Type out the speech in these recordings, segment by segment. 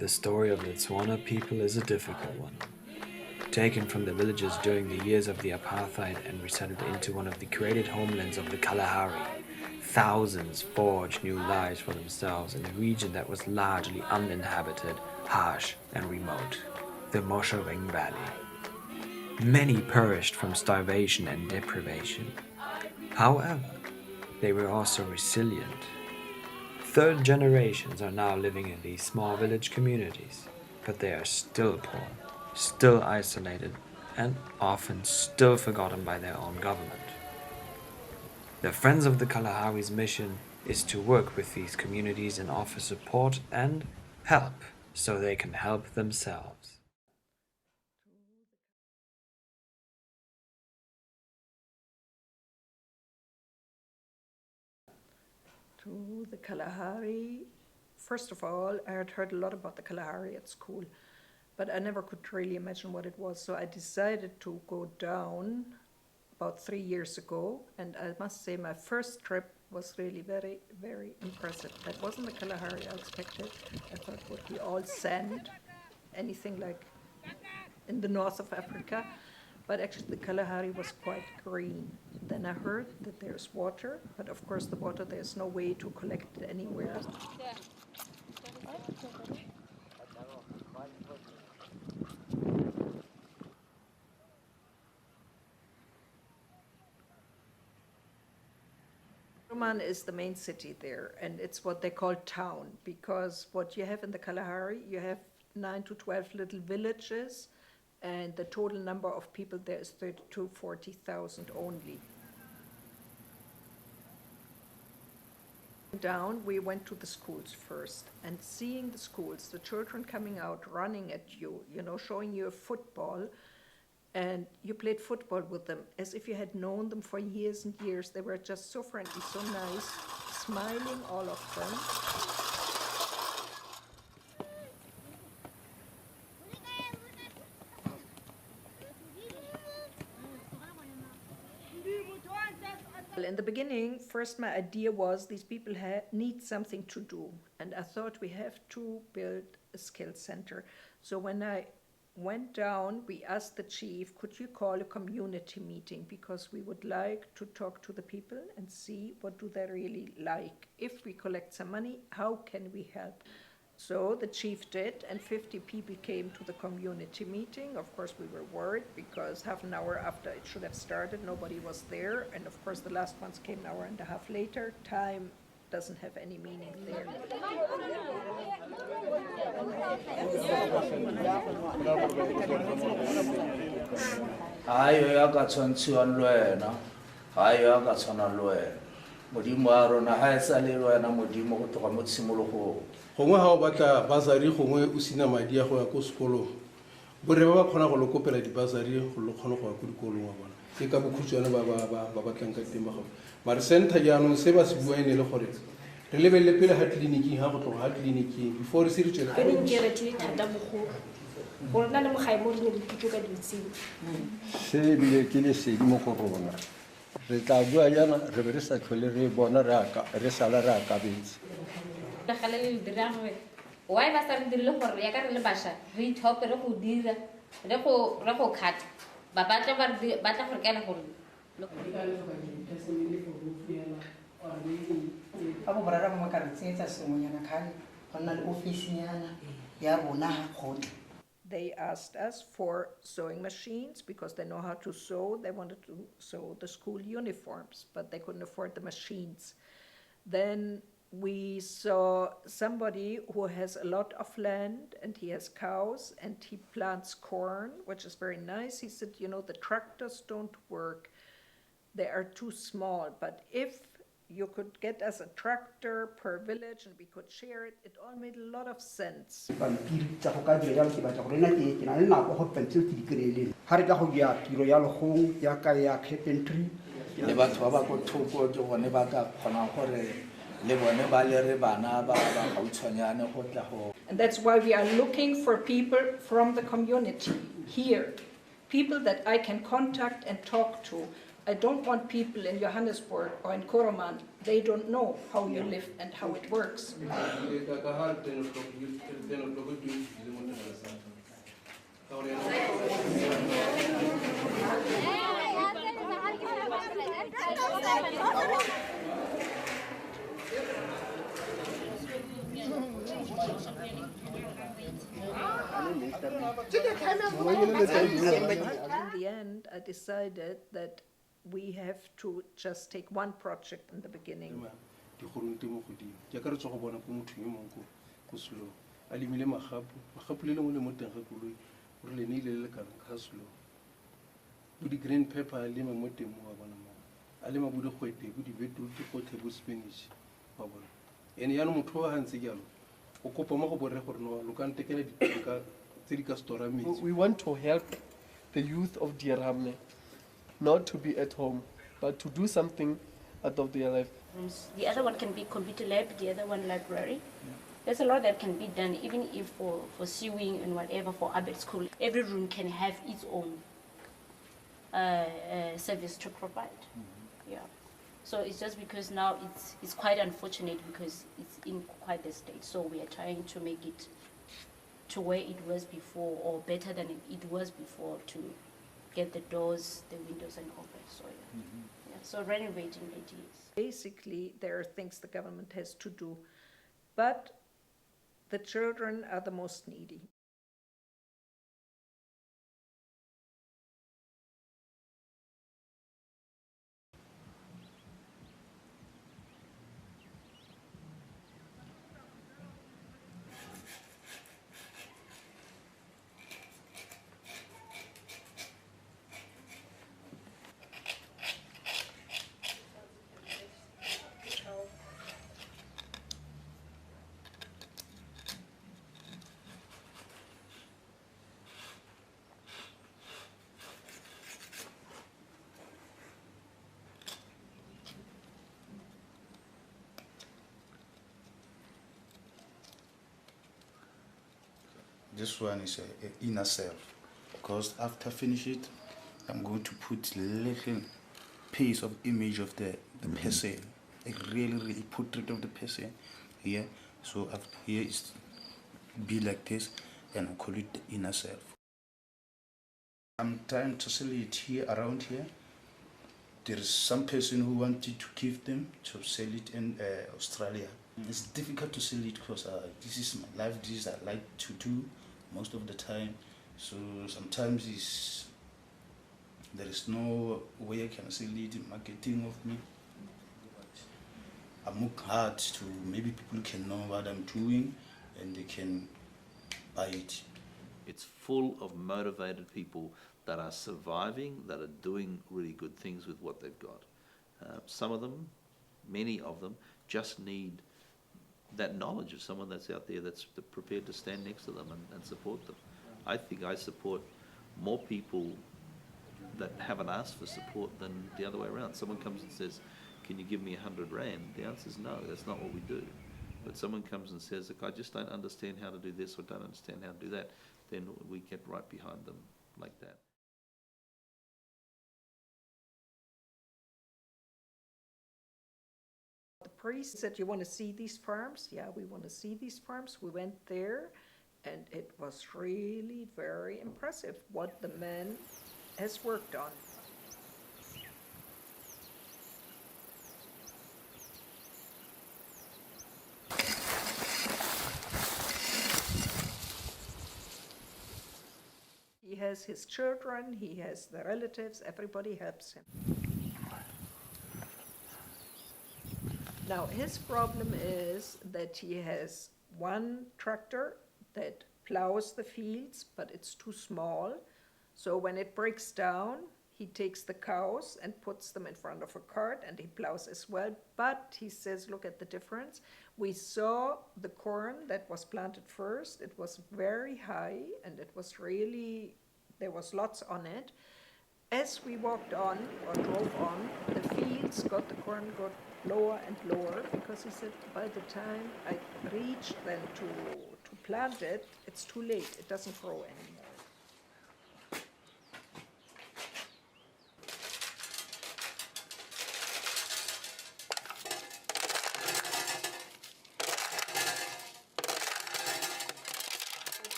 The story of the Tswana people is a difficult one. Taken from the villages during the years of the apartheid and resettled into one of the created homelands of the Kalahari, thousands forged new lives for themselves in a region that was largely uninhabited, harsh and remote, the Moshaweng Valley. Many perished from starvation and deprivation. However, they were also resilient. Third generations are now living in these small village communities, but they are still poor, still isolated, and often still forgotten by their own government. The Friends of the Kalahari's mission is to work with these communities and offer support and help so they can help themselves. To the Kalahari. First of all, I had heard a lot about the Kalahari at school, but I never could really imagine what it was. So I decided to go down about 3 years ago, and I must say my first trip was really very, very impressive. That wasn't the Kalahari I expected. I thought it would be all sand, anything like in the north of Africa. But actually the Kalahari was quite green. Then I heard that there's water, but of course the water, there's no way to collect it anywhere. Roman is the main city there, and it's what they call town, because what you have in the Kalahari, you have 9 to 12 little villages, and the total number of people there is 30 to 40,000 only. Down, we went to the schools first, and seeing the schools, the children coming out, running at you, showing you a football, and you played football with them as if you had known them for years and years. They were just so friendly, so nice, smiling, all of them. In the beginning, first my idea was these people need something to do, and I thought we have to build a skill center. So when I went down, we asked the chief, could you call a community meeting, because we would like to talk to the people and see what do they really like. If we collect some money, how can we help? So the chief did, and 50 people came to the community meeting. Of course, we were worried because half an hour after it should have started, nobody was there. And of course, the last ones came an hour and a half later. Time doesn't have any meaning there. Gongwe ha o batla basari gongwe o sina madi a go ya ko sekolong borre ba kgona go lokopela dibasari go le kgona go ya ko dikolong wa bona ke ka bokhutswana ba batlang ka teng ba gago mare center jaanong se ba se buang le gore re lebelle pele ha clinic ha go tloga ha clinic before se re tsela ke re tile thata mogolo go rena le mogae mo re ne re pitso ka ditseng se bile ke le se mo go rona re tla bua jana re be re sa tlhole re bona re sala re akabetse gale le dira gore why ba sa re dirile gore ya ka re le basha re ithope re go dira re go khata ba batla gore kana gore ba bo borara mo ka re tsetsa sengonyana khale gonna le office-nyana ya rona gotla. They asked us for sewing machines because they know how to sew. They wanted to sew the school uniforms, but they couldn't afford the machines. Then we saw somebody who has a lot of land and he has cows and he plants corn, which is very nice. He said, the tractors don't work. They are too small, but if you could get us a tractor per village and we could share it, it all made a lot of sense. And that's why we are looking for people from the community here, people that I can contact and talk to. I don't want people in Johannesburg or in Koroman, they don't know how you live and how it works. In the end, I decided that we have to just take one project in the beginning. dikgorong temo godimo ke ka re tswa go bona ko motho yo mongwe ko Slow a lemile magapu le lengwe le mo teng ga koloi gore le ne ile le ka ka Slow bo di-green pepper a lema mo teng mo wa bona mo a lema bo digwete bo di-beetroot gotlhe bo spinach wa bona and yaanong motho wa ga ntse jalo o kopa mo go borre gore no lo ka ntekela tse di ka stora metsi. We want to help the youth of Dierhamne not to be at home, but to do something out of their life. The other one can be computer lab, the other one library. There's a lot that can be done, even if for sewing and whatever for Abed School. Every room can have its own service to provide. Yeah. So it's just because now it's quite unfortunate because it's in quite the state. So we are trying to make it to where it was before or better than it was before to get the doors, the windows and all that. So yeah. So renovating it is. Basically, there are things the government has to do, but the children are the most needy. This one is a inner self, because after finish it, I'm going to put little piece of image of the person, a really portrait of the person here. So after here is be like this, and I call it the inner self. I'm trying to sell it here around here. There is some person who wanted to give them to sell it in Australia. It's difficult to sell it because this is my life. This is I like to do most of the time. So sometimes there is no way I can sell it, marketing of me. I work hard to maybe people can know what I'm doing and they can buy it. It's full of motivated people that are surviving, that are doing really good things with what they've got. Some of them, many of them, just need that knowledge of someone that's out there that's prepared to stand next to them and support them. I think I support more people that haven't asked for support than the other way around. Someone comes and says, can you give me 100 Rand? The answer is no, that's not what we do. But someone comes and says, look, I just don't understand how to do this or don't understand how to do that, then we get right behind them like that. The priest said, you want to see these farms? Yeah, we want to see these farms. We went there, and it was really very impressive what the man has worked on. He has his children, he has the relatives, everybody helps him. Now, his problem is that he has one tractor that plows the fields, but it's too small. So when it breaks down, he takes the cows and puts them in front of a cart and he plows as well. But he says, look at the difference. We saw the corn that was planted first. It was very high and it was really, there was lots on it. As we walked on or drove on, the fields got, the corn got lower and lower, because he said by the time I reach then to plant it, it's too late, it doesn't grow anymore.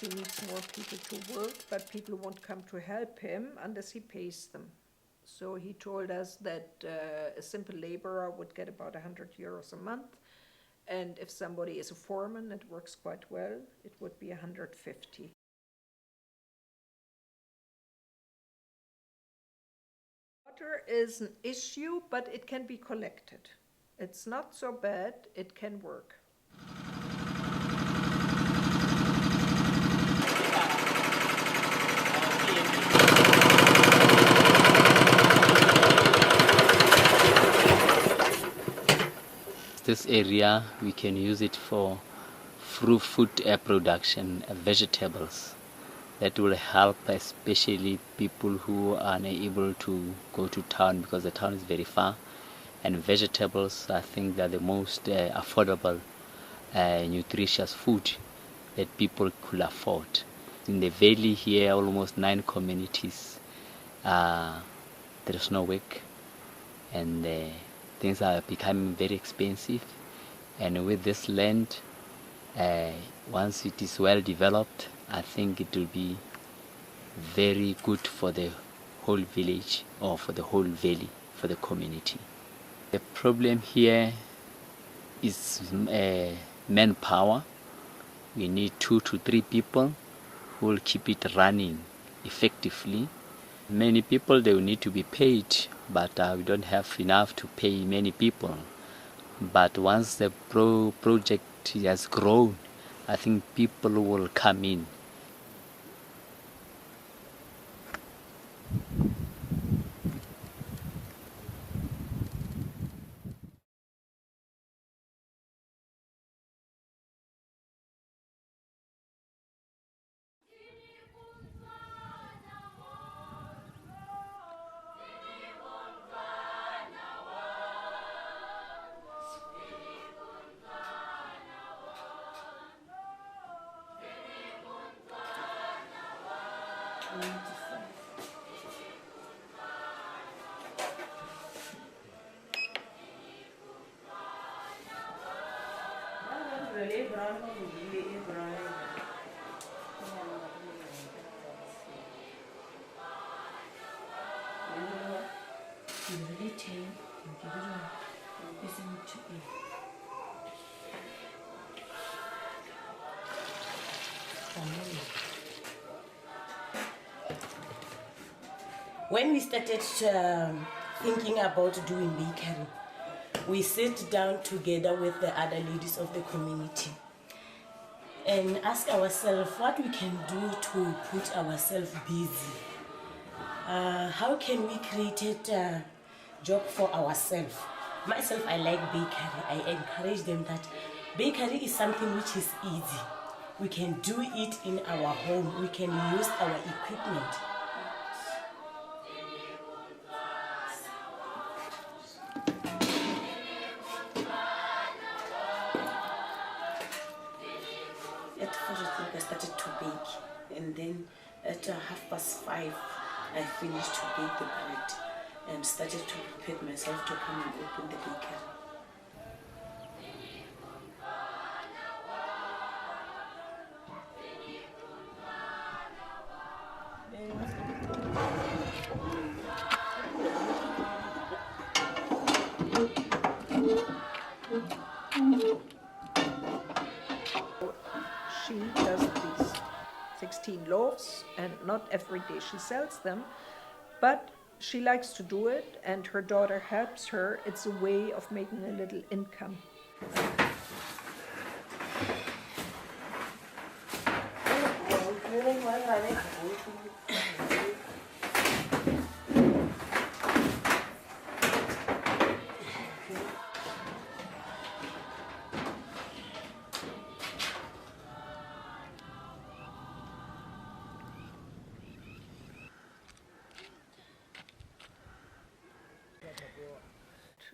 he needs more people to work, but people won't come to help him unless he pays them. So he told us that a simple laborer would get about 100 euros a month, and if somebody is a foreman, it works quite well, it would be 150. Water is an issue, but it can be collected. It's not so bad, it can work. This area, we can use it for food production, vegetables. That will help especially people who are unable to go to town because the town is very far. And vegetables, I think, they're the most affordable, nutritious food that people could afford. In the valley here, almost 9 communities, there is no work, and things are becoming very expensive. And with this land, once it is well developed, I think it will be very good for the whole village or for the whole valley, for the community. The problem here is manpower. We need 2 to 3 people who will keep it running effectively. Many people, they will need to be paid, but we don't have enough to pay many people. But once the project has grown, I think people will come in. When we started thinking about doing bakery, we sat down together with the other ladies of the community and ask ourselves what we can do to put ourselves busy. How can we create a job for ourselves? Myself, I like bakery. I encourage them that bakery is something which is easy. We can do it in our home. We can use our equipment. At 4 o'clock I started to bake, and then at 5:30 I finished to bake the bread and started to prepare myself to come and open the bakery. She does these 16 loaves, and not every day she sells them, but she likes to do it, and her daughter helps her. It's a way of making a little income.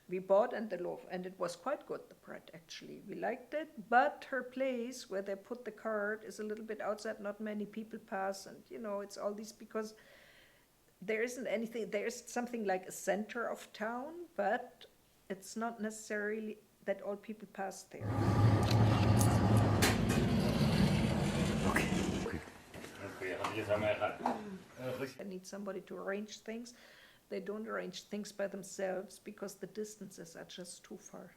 We bought the loaf, and it was quite good, the bread, actually. We liked it, but her place where they put the cart is a little bit outside. Not many people pass, and it's all these, because there isn't anything. There's something like a center of town, but it's not necessarily that all people pass there. Okay. They need somebody to arrange things. They don't arrange things by themselves because the distances are just too far.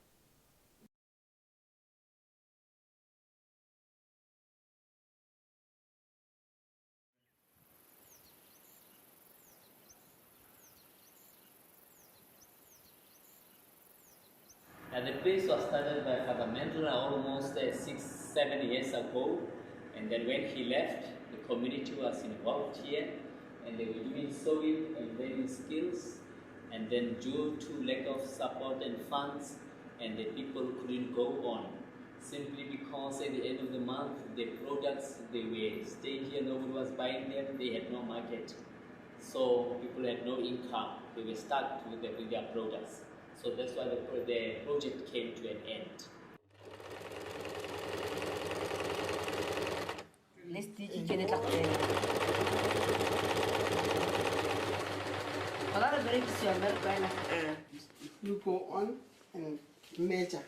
And the place was started by Father Mendler almost 6-7 years ago. And then when he left, the community was involved here, and they were doing sewing and learning skills. And then due to lack of support and funds, and the people couldn't go on, simply because at the end of the month, the products, they were staying here, nobody was buying them, they had no market. So people had no income, they were stuck with their products. So that's why the project came to an end. You go on and measure,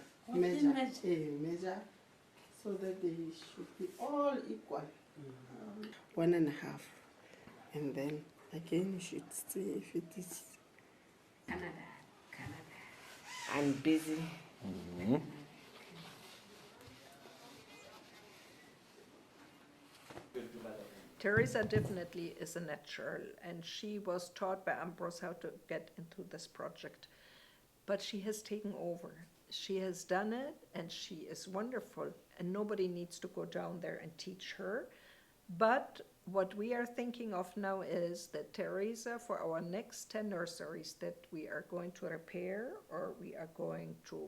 so that they should be all equal. 1.5, and then again you should see if it is. I'm busy. Teresa definitely is a natural, and she was taught by Ambros how to get into this project. But she has taken over. She has done it, and she is wonderful, and nobody needs to go down there and teach her. But what we are thinking of now is that Teresa, for our next 10 nurseries that we are going to repair, or we are going to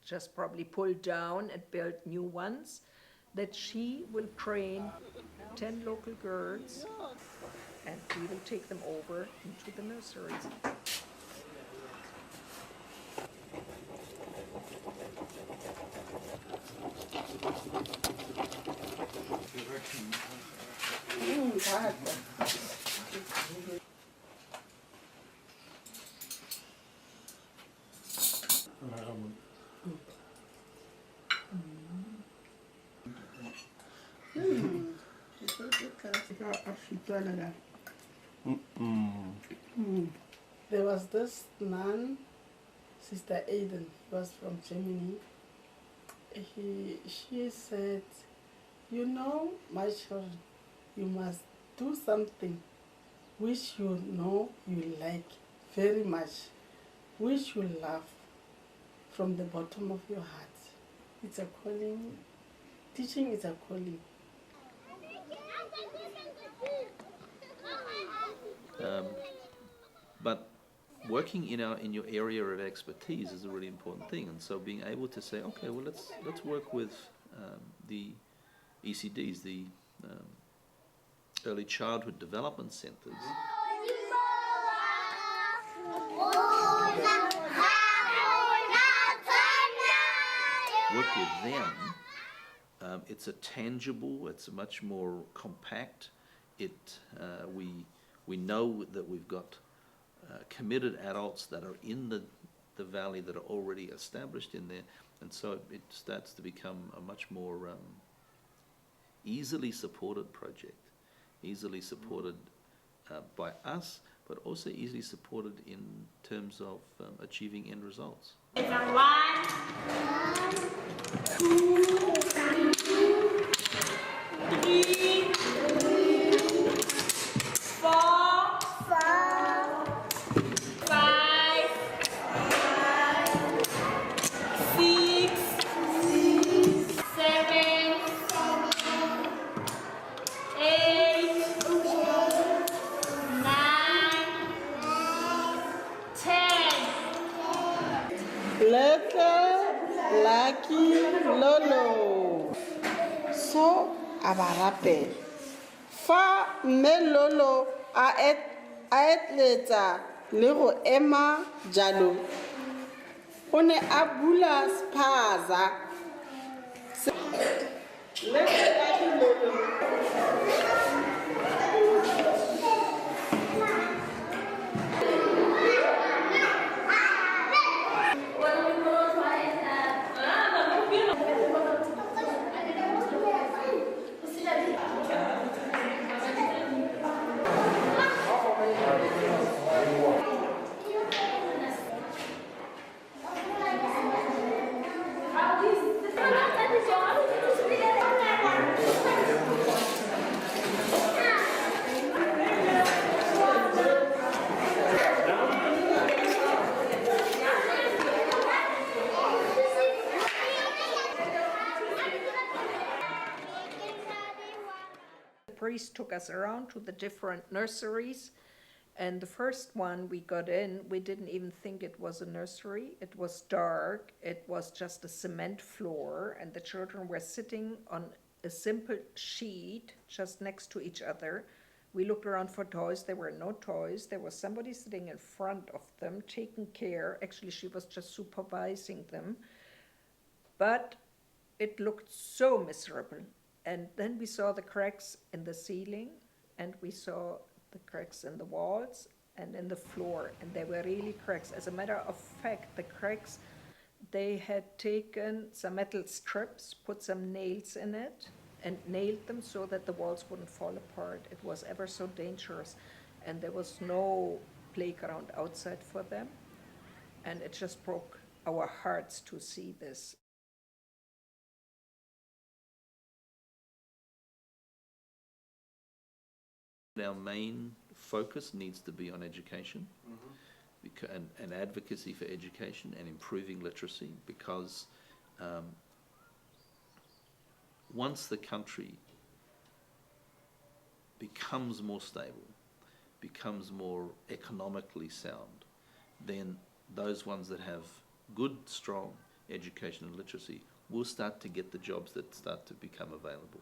just probably pull down and build new ones, that she will train 10 local girls, and we will take them over into the nurseries. There was this nun, Sister Aiden, was from Germany. She said, you know, my children, you must do something which you know you like very much, which you love from the bottom of your heart. It's a calling. Teaching is a calling. But working in your area of expertise is a really important thing, and so being able to say, okay, well let's work with the ECDs, the early childhood development centers. Work with them. It's a tangible. It's a much more compact. We know that we've got committed adults that are in the valley that are already established in there, and so it starts to become a much more easily supported project, easily supported by us, but also easily supported in terms of achieving end results. 1, 2, 3, 4, 5, 6, 7, 8, 9, 10. Lucky Lolo. So abarapela. Fa mme Lolo a etletsa le go ema jalo. O ne a bula spaza. Lucky Lolo. priest took us around to the different nurseries. And the first one we got in, we didn't even think it was a nursery. It was dark. It was just a cement floor, and the children were sitting on a simple sheet just next to each other. We looked around for toys. There were no toys. There was somebody sitting in front of them, taking care. Actually, she was just supervising them. But it looked so miserable. And then we saw the cracks in the ceiling, and we saw the cracks in the walls and in the floor, and they were really cracks. As a matter of fact, the cracks, they had taken some metal strips, put some nails in it, and nailed them so that the walls wouldn't fall apart. It was ever so dangerous, and there was no playground outside for them, and it just broke our hearts to see this. Our main focus needs to be on education and advocacy for education and improving literacy, because once the country becomes more stable, becomes more economically sound, then those ones that have good, strong education and literacy will start to get the jobs that start to become available.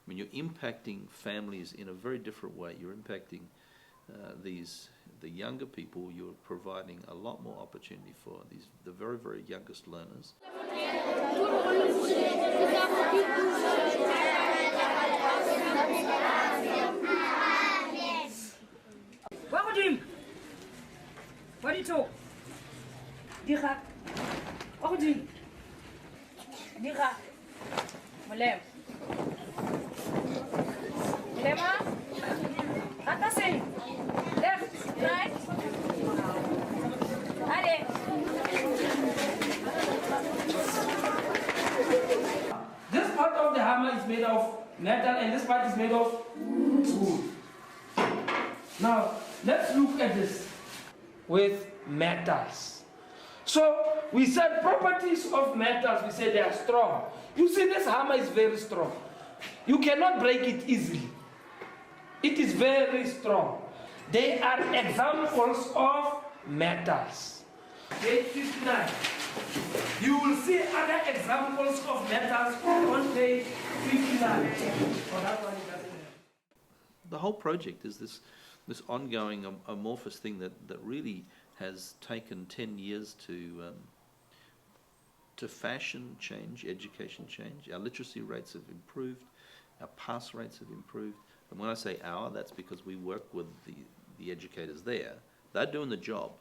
I mean, you're impacting families in a very different way. You're impacting the younger people. You're providing a lot more opportunity for the very, very youngest learners. What do you talk? Dira. What do you? Dira. Mulem. Mulema. Atase. Left. Right. Allez. This part of the hammer is made of metal and this part is made of wood. Now, let's look at this with metals. So, we said properties of metals, we say they are strong. You see, this hammer is very strong. You cannot break it easily. It is very strong. They are examples of metals. Page 59. You will see other examples of metals on page 59. The whole project is this ongoing amorphous thing that really has taken 10 years to fashion change, education change. Our literacy rates have improved, our pass rates have improved. And when I say our, that's because we work with the educators there. They're doing the job.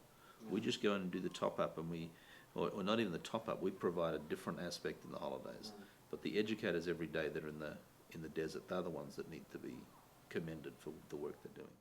We just go in and do the top-up, and or not even the top-up, we provide a different aspect in the holidays. But the educators every day that are in the desert, they're the ones that need to be commended for the work they're doing.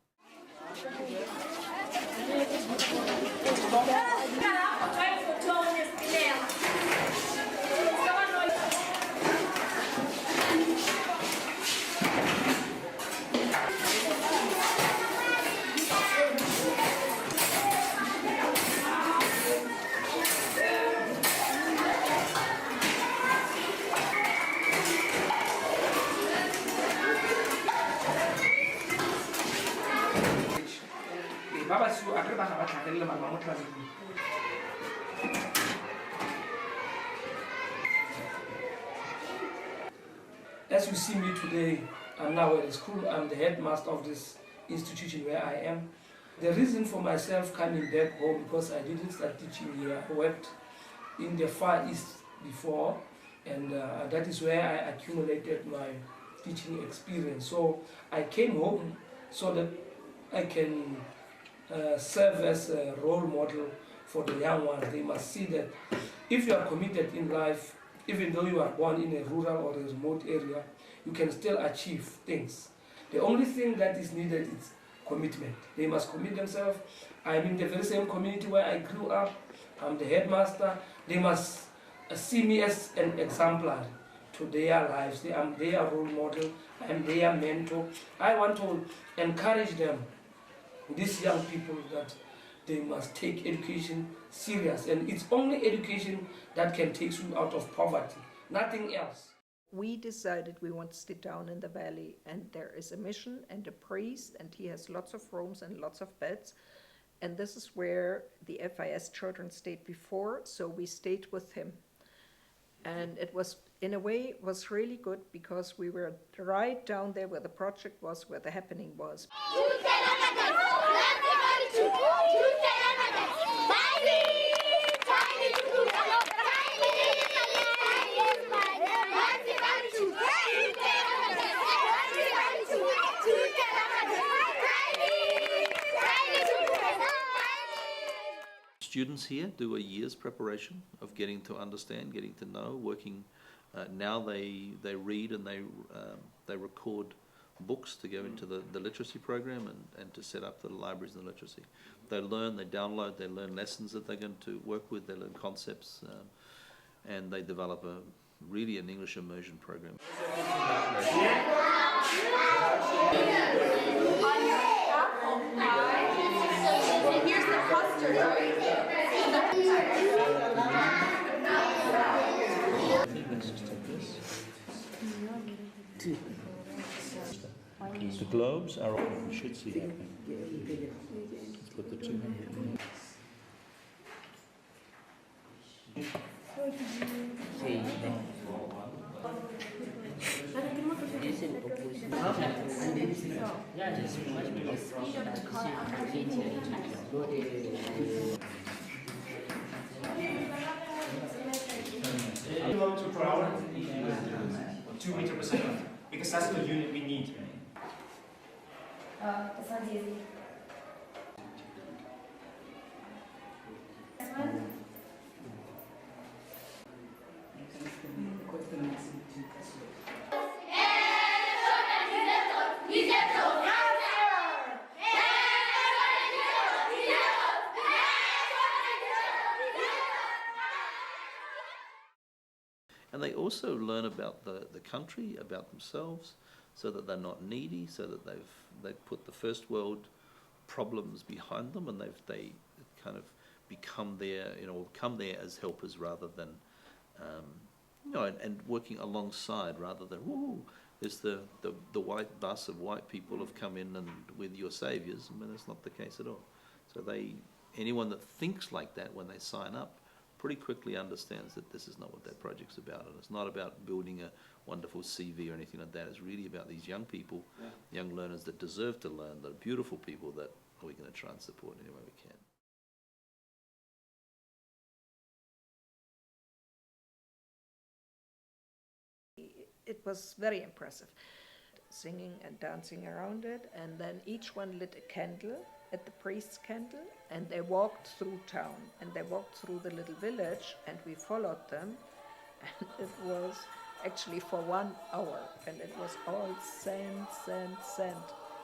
As you see me today, I'm now at the school. I'm the headmaster of this institution where I am. The reason for myself coming back home, because I didn't start teaching here. I worked in the Far East before, and that is where I accumulated my teaching experience. So I came home so that I can serve as a role model for the young ones. They must see that if you are committed in life, even though you are born in a rural or a remote area, you can still achieve things. The only thing that is needed is commitment. They must commit themselves. I'm in the very same community where I grew up. I'm the headmaster. They must see me as an exemplar to their lives. I'm their role model. I'm their mentor. I want to encourage them, these young people, that they must take education serious. And it's only education that can take you out of poverty, nothing else. We decided we want to sit down in the valley, and there is a mission and a priest, and he has lots of rooms and lots of beds. And this is where the FIS children stayed before, so we stayed with him. And it was, in a way, was really good because we were right down there where the project was, where the happening was. Students here do a year's preparation of getting to understand, getting to know, working. Now they read and they record books to go into the literacy program and to set up the libraries and the literacy. They learn, they download, they learn lessons that they're going to work with, they learn concepts, and they develop really an English immersion program. Here's the custard, right? The globes are all, you should see happening. Let's put the two. Kilometer per hour, 2 meters per second, because that's the unit we need. That's not easy. And they also learn about the country, about themselves, so that they're not needy, so that they've put the first world problems behind them, and they kind of become there, come there as helpers rather than, and working alongside rather than, whoa, there's the white bus of white people have come in and with your saviors. I mean, that's not the case at all. So anyone that thinks like that when they sign up pretty quickly understands that this is not what that project's about, and it's not about building a wonderful CV or anything like that. It's really about these young people, young learners that deserve to learn, that are beautiful people that we're going to try and support any way we can. It was very impressive, singing and dancing around it, and then each one lit a candle at the priest's candle, and they walked through town, and they walked through the little village, and we followed them, and it was actually for 1 hour, and it was all sand, sand, sand.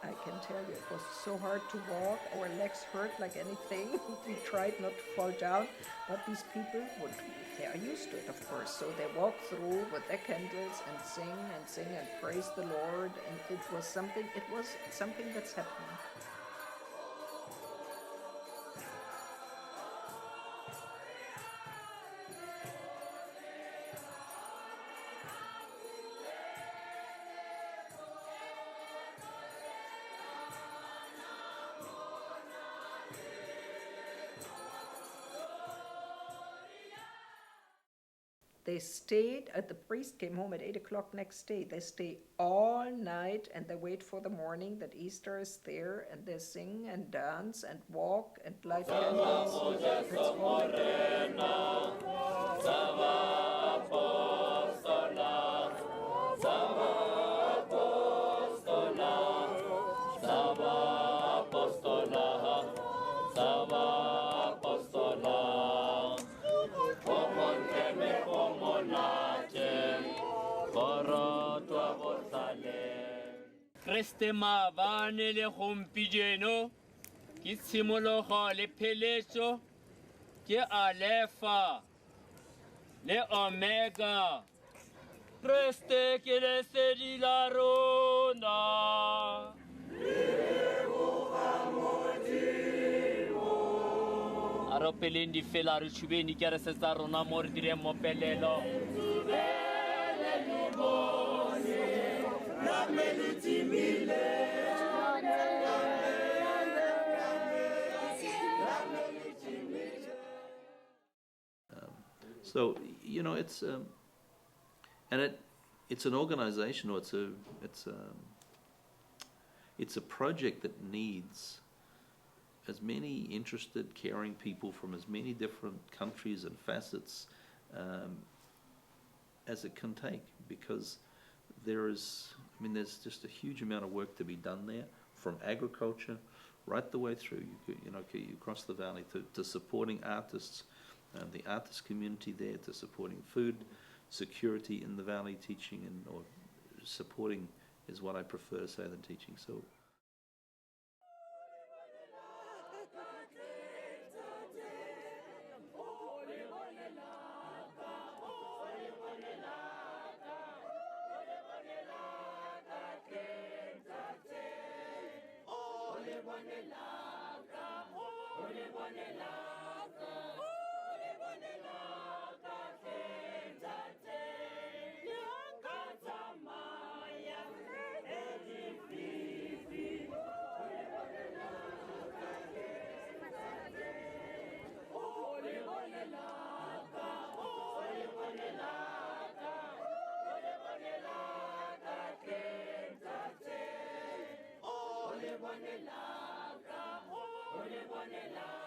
I can tell you, it was so hard to walk. Our legs hurt like anything. We tried not to fall down, but these people they are used to it, of course. So they walk through with their candles and sing and praise the Lord, and it was something that's happening. They stayed, the priest came home at 8 o'clock next day. They stay all night and they wait for the morning that Easter is there, and they sing and dance and walk and light candles. That's all they do. Kriste maabane le gompieno ke tshimologo le pheletso ke Alpha le Omega. Kriste ke lesedi la rona. A re peleng di fela re tshubeni ke re setsa rona mo re direng mopelelo. So you know, it's and it's an organization, or it's a project that needs as many interested, caring people from as many different countries and facets as it can take, because there's just a huge amount of work to be done there, from agriculture right the way through. You cross the valley to supporting artists, the artist community there, to supporting food security in the valley, teaching or supporting is what I prefer to say than teaching. So. Ole bonela